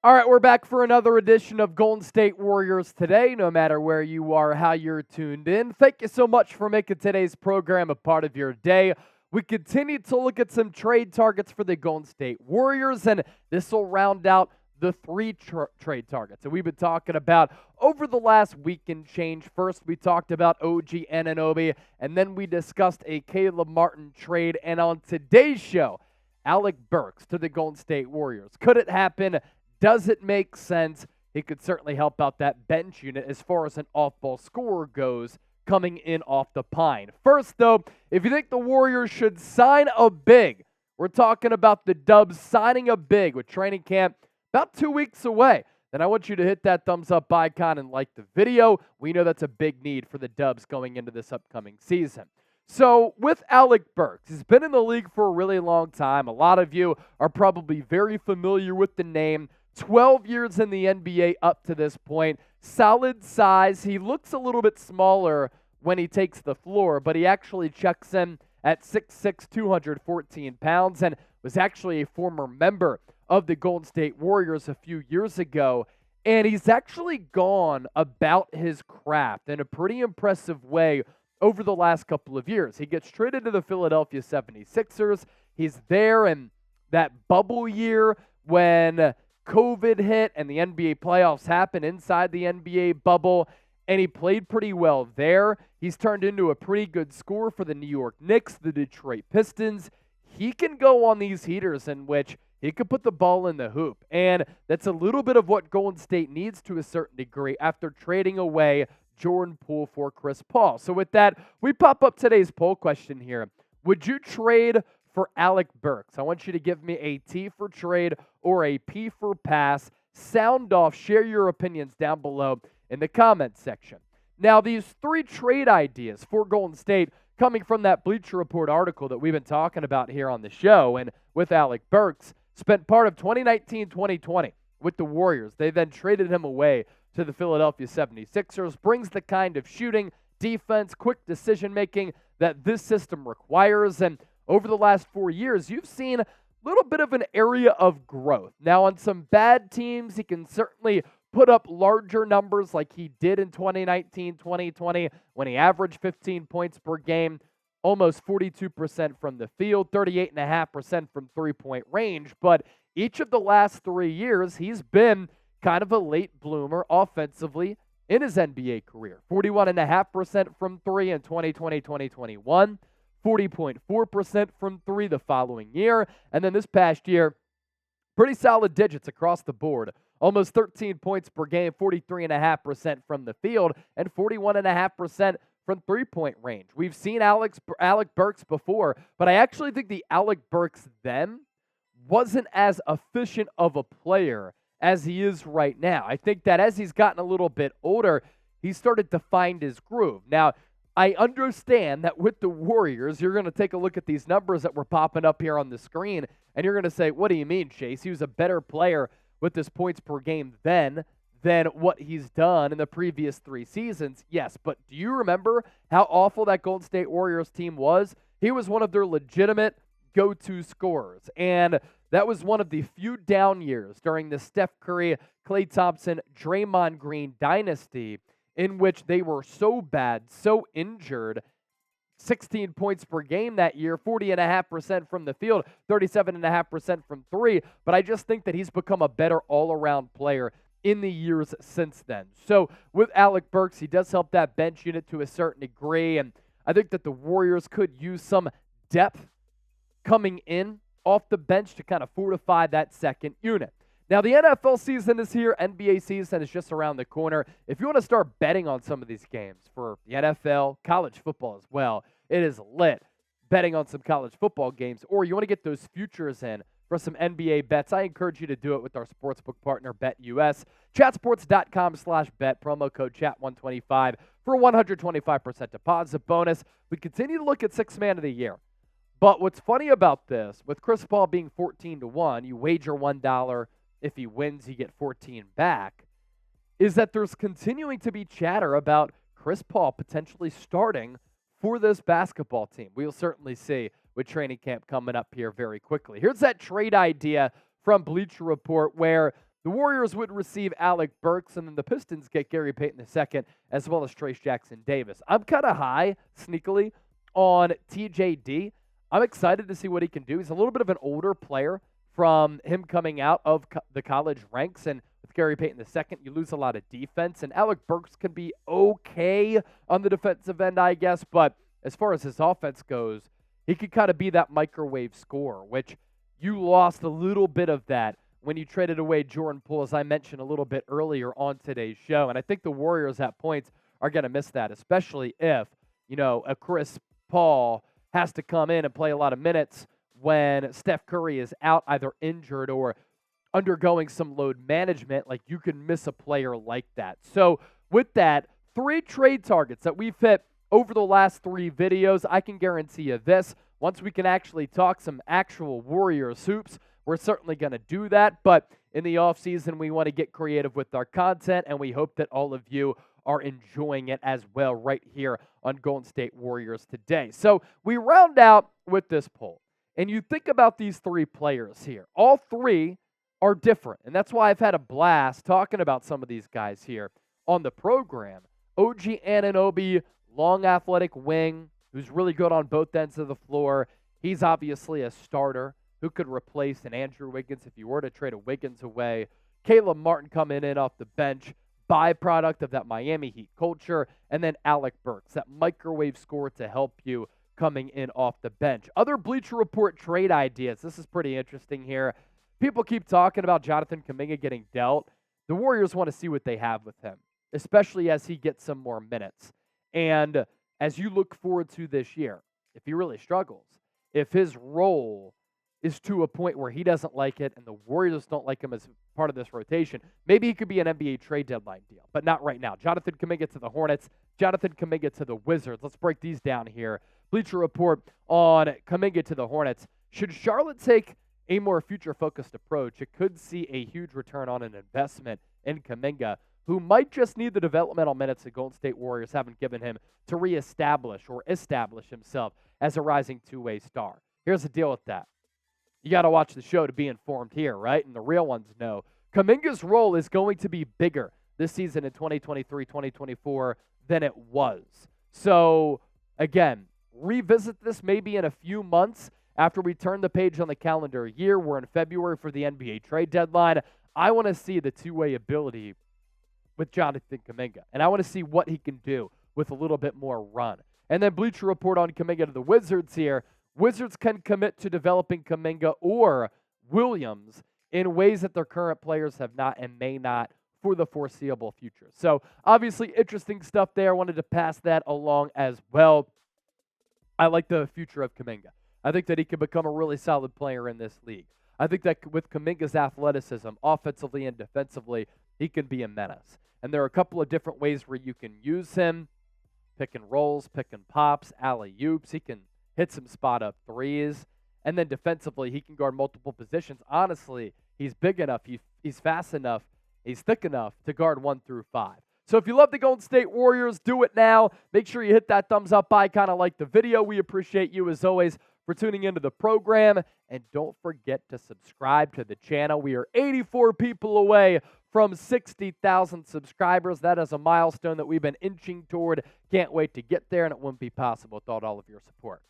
All right, we're back for another edition of Golden State Warriors today, no matter where you are, how you're tuned in. Thank you so much for making today's program a part of your day. We continue to look at some trade targets for the Golden State Warriors, and this will round out the three trade targets that we've been talking about over the last week and change. First, we talked about OG Anunoby, and then we discussed a Caleb Martin trade. And on today's show, Alec Burks to the Golden State Warriors. Could it happen? Does it make sense? He could certainly help out that bench unit as far as an off-ball scorer goes coming in off the pine. First, though, if you think the Warriors should sign a big, we're talking about the Dubs signing a big with training camp about 2 weeks away, then I want you to hit that thumbs up icon and like the video. We know that's a big need for the Dubs going into this upcoming season. So with Alec Burks, he's been in the league for a really long time. A lot of you are probably very familiar with the name. 12 years in the NBA up to this point. Solid size. He looks a little bit smaller when he takes the floor, but he actually checks in at 6'6", 214 pounds, and was actually a former member of the Golden State Warriors a few years ago. And he's actually gone about his craft in a pretty impressive way over the last couple of years. He gets traded to the Philadelphia 76ers. He's there in that bubble year when COVID hit and the NBA playoffs happened inside the NBA bubble, and he played pretty well there. He's turned into a pretty good scorer for the New York Knicks, the Detroit Pistons. He can go on these heaters in which he could put the ball in the hoop, and that's a little bit of what Golden State needs to a certain degree after trading away Jordan Poole for Chris Paul. So with that, we pop up today's poll question here. Would you trade for Alec Burks? I want you to give me a T for trade or a P for pass. Sound off. Share your opinions down below in the comments section. Now, these three trade ideas for Golden State coming from that Bleacher Report article that we've been talking about here on the show, and with Alec Burks, spent part of 2019-2020 with the Warriors. They then traded him away to the Philadelphia 76ers, brings the kind of shooting, defense, quick decision-making that this system requires, and over the last 4 years, you've seen a little bit of an area of growth. Now, on some bad teams, he can certainly put up larger numbers like he did in 2019-2020 when he averaged 15 points per game, almost 42% from the field, 38.5% from three-point range. But each of the last 3 years, he's been kind of a late bloomer offensively in his NBA career. 41.5% from three in 2020-2021. 40.4% from three the following year. And then this past year, pretty solid digits across the board. Almost 13 points per game, 43.5% from the field, and 41.5% from three-point range. We've seen Alec Burks before, but I actually think the Alec Burks then wasn't as efficient of a player as he is right now. I think that as he's gotten a little bit older, he started to find his groove. Now, I understand that with the Warriors, you're going to take a look at these numbers that were popping up here on the screen, and you're going to say, what do you mean, Chase? He was a better player with his points per game then than what he's done in the previous 3 seasons. Yes, but do you remember how awful that Golden State Warriors team was? He was one of their legitimate go-to scorers, and that was one of the few down years during the Steph Curry, Klay Thompson, Draymond Green dynasty in which they were so bad, so injured. 16 points per game that year, 40.5% from the field, 37.5% from three. But I just think that he's become a better all-around player in the years since then. So with Alec Burks, he does help that bench unit to a certain degree, and I think that the Warriors could use some depth coming in off the bench to kind of fortify that second unit. Now, the NFL season is here. NBA season is just around the corner. If you want to start betting on some of these games for the NFL, college football as well, it is lit betting on some college football games, or you want to get those futures in for some NBA bets, I encourage you to do it with our sportsbook partner, BetUS. Chatsports.com/bet, promo code chat125 for a 125% deposit bonus. We continue to look at sixth man of the year. But what's funny about this, with Chris Paul being 14-1, you wager $1. If he wins, you get 14 back, is that there's continuing to be chatter about Chris Paul potentially starting for this basketball team. We'll certainly see with training camp coming up here very quickly. Here's that trade idea from Bleacher Report where The Warriors would receive Alec Burks, and then the Pistons get Gary Payton II, as well as Trace Jackson Davis. I'm kind of high, sneakily, on TJD. I'm excited to see what he can do. He's a little bit of an older player from him coming out of the college ranks, and with Gary Payton II, you lose a lot of defense, and Alec Burks can be okay on the defensive end, I guess, but as far as his offense goes, he could kind of be that microwave scorer, which you lost a little bit of that when you traded away Jordan Poole, as I mentioned a little bit earlier on today's show. And I think the Warriors at points are going to miss that, especially if, a Chris Paul has to come in and play a lot of minutes when Steph Curry is out, either injured or undergoing some load management. Like, you can miss a player like that. So with that, 3 trade targets that we've hit over the last 3 videos. I can guarantee you this. Once we can actually talk some actual Warriors hoops, we're certainly going to do that. But in the offseason, we want to get creative with our content, and we hope that all of you are enjoying it as well right here on Golden State Warriors today. So we round out with this poll. And you think about these 3 players here. All 3 are different. And that's why I've had a blast talking about some of these guys here on the program. OG Anunoby, long athletic wing, who's really good on both ends of the floor. He's obviously a starter who could replace an Andrew Wiggins if you were to trade a Wiggins away. Caleb Martin coming in off the bench, byproduct of that Miami Heat culture. And then Alec Burks, that microwave scorer to help you coming in off the bench. Other Bleacher Report trade ideas. This is pretty interesting here. People keep talking about Jonathan Kuminga getting dealt. The Warriors want to see what they have with him, especially as he gets some more minutes. And as you look forward to this year, if he really struggles, if his role is to a point where he doesn't like it and the Warriors don't like him as part of this rotation, maybe he could be an NBA trade deadline deal, but not right now. Jonathan Kuminga to the Hornets, Jonathan Kuminga to the Wizards. Let's break these down here. Bleacher Report on Kuminga to the Hornets. Should Charlotte take a more future-focused approach, it could see a huge return on an investment in Kuminga, who might just need the developmental minutes the Golden State Warriors haven't given him to reestablish or establish himself as a rising two-way star. Here's the deal with that. You got to watch the show to be informed here, right? And the real ones know. Kuminga's role is going to be bigger this season in 2023-2024 than it was. So, again, revisit this maybe in a few months after we turn the page on the calendar year. We're in February for the NBA trade deadline. I want to see the two-way ability with Jonathan Kuminga, and I want to see what he can do with a little bit more run. And then Bleacher Report on Kuminga to the Wizards here. Wizards can commit to developing Kuminga or Williams in ways that their current players have not and may not for the foreseeable future. So obviously interesting stuff there. I wanted to pass that along as well. I like the future of Kuminga. I think that he can become a really solid player in this league. I think that with Kuminga's athleticism, offensively and defensively, he can be a menace. And there are a couple of different ways where you can use him. Pick and rolls, pick and pops, alley-oops. He can hit some spot-up threes. And then defensively, he can guard multiple positions. Honestly, he's big enough, he's fast enough, he's thick enough to guard 1 through 5. So if you love the Golden State Warriors, do it now. Make sure you hit that thumbs up icon. I like the video. We appreciate you, as always, for tuning into the program. And don't forget to subscribe to the channel. We are 84 people away from 60,000 subscribers. That is a milestone that we've been inching toward. Can't wait to get there, and it wouldn't be possible without all of your support.